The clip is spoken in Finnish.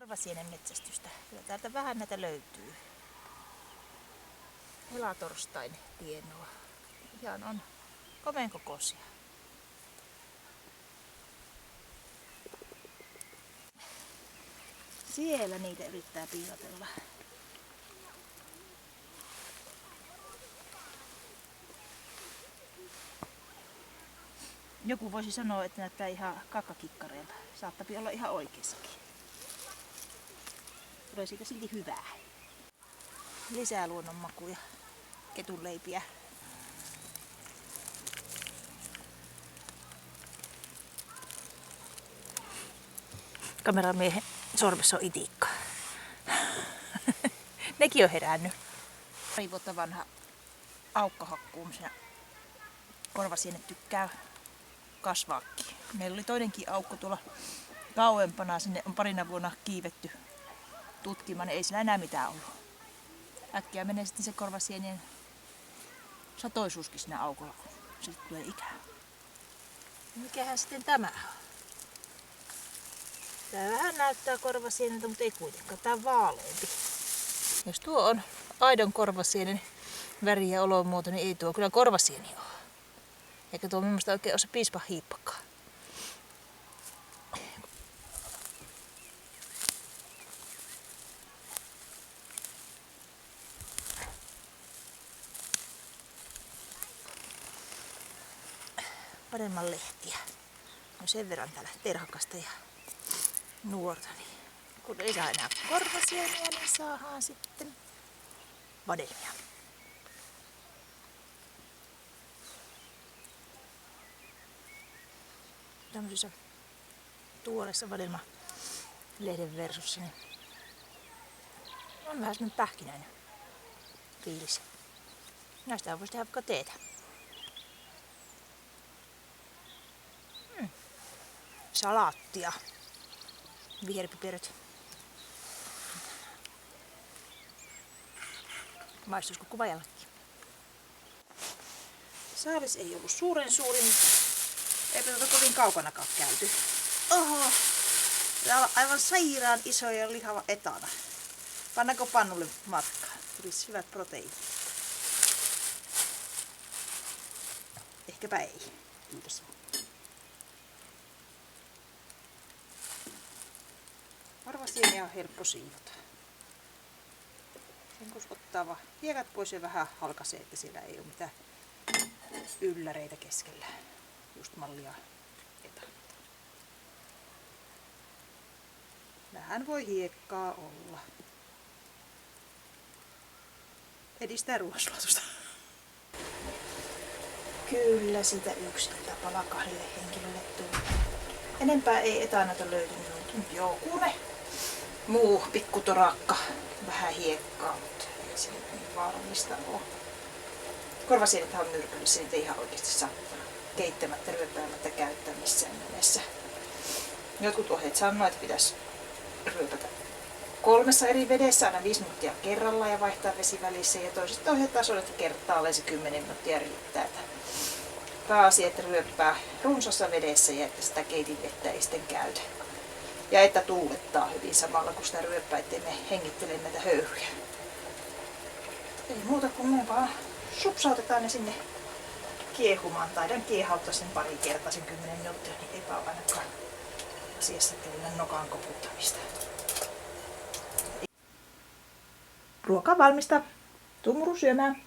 Korvasienen metsästystä. Kyllä täältä vähän näitä löytyy. Helatorstain tienoa. Ihan on komeen kokoisia. Siellä niitä yrittää piilotella. Joku voisi sanoa, että näyttää ihan kakkakikkareilta. Saattaisi olla ihan oikeassakin. Tulee siitä silti hyvää. Lisää luonnonmakuja. Ketunleipiä. Kameramiehen sormessa on itikka. Nekin on herännyt. Pari vuotta vanha aukkohakkuu, missä korvasienet tykkää kasvaakin. Meillä oli toinenkin aukko tuolla kauempana. Sinne on parina vuonna kiivetty tutkimaan. Ei sillä enää mitään ollut. Äkkiä menee sitten se korvasienien satoisuuskin siinä aukolla, kun sitten tulee ikää. Mikähän sitten tämä on? Tää vähän näyttää korvasieneltä, mutta ei kuitenkaan. Tää on vaaleampi. Jos tuo on aidon korvasienen väri ja olomuoto, niin ei tuo kyllä korvasieni ole. Eikä tuo minusta oikein ole se piispan hiippakaan. Paremman lehtiä. On sen verran täällä terhakasta ja nuorta, niin kun ei saa enää korvasieniä, niin saadaan sitten vadelmia. Tämmöisessä tuoreessa vadelmalehden versussa niin on vähän semmoinen pähkinäinen fiilis. Näistä voisi tehdä vaikka teetä. Salaattia. Viherpiperät. Maistuisiko kuvaajallekin? Saalis ei ollut suuren suuri, mutta eipä tuota kovin kaukanakaan käyty. Oho! Täällä on aivan sairaan iso ja lihava etana. Pannaanko pannulle matkaan? Tulisi hyvät proteiinit. Ehkäpä ei. Kiitos. Korvasieniä on helppo siivota. Sen kun ottaa vaan hiekat pois ja vähän halkaisee, että siellä ei ole mitään ylläreitä keskellä. Just mallia etanaa. Vähän voi hiekkaa olla. Edistää ruoansulatusta. Kyllä sitä yksi pala 2 henkilölle tuli. Enempää ei etanata löytynyt, mutta jokunen muu pikkutorakka, vähän hiekkaa, mutta ei se niin vaarallista ole. Korvasienethän on myrkyllisiä, niitä ei ihan oikeasti saa keittämättä, ryöpäämättä käyttää missään nimessä. Jotkut ohjeet sanoo, että pitäisi ryöpätä 3 eri vedessä aina 5 minuuttia kerrallaan ja vaihtaa vesi välissä. Ja toiset ohjeet taas on, että kertaalleen se 10 minuuttia riittää. Pääasia, että ryöppää runsassa vedessä ja että sitä keitinvettä ei sitten käytä. Ja että tuulettaa hyvin samalla kun sitä ryöppää, ettei me hengittele näitä höyryjä. Ei muuta kuin me vaan supsautetaan ne sinne kiehumaan. Taidan kiehauttaa sen pari kertaa sen 10 minuuttia, niin eipä ole ainakaan asiassa teillä nokan koputtamista. Ruoka valmista. Tuu muru syömään.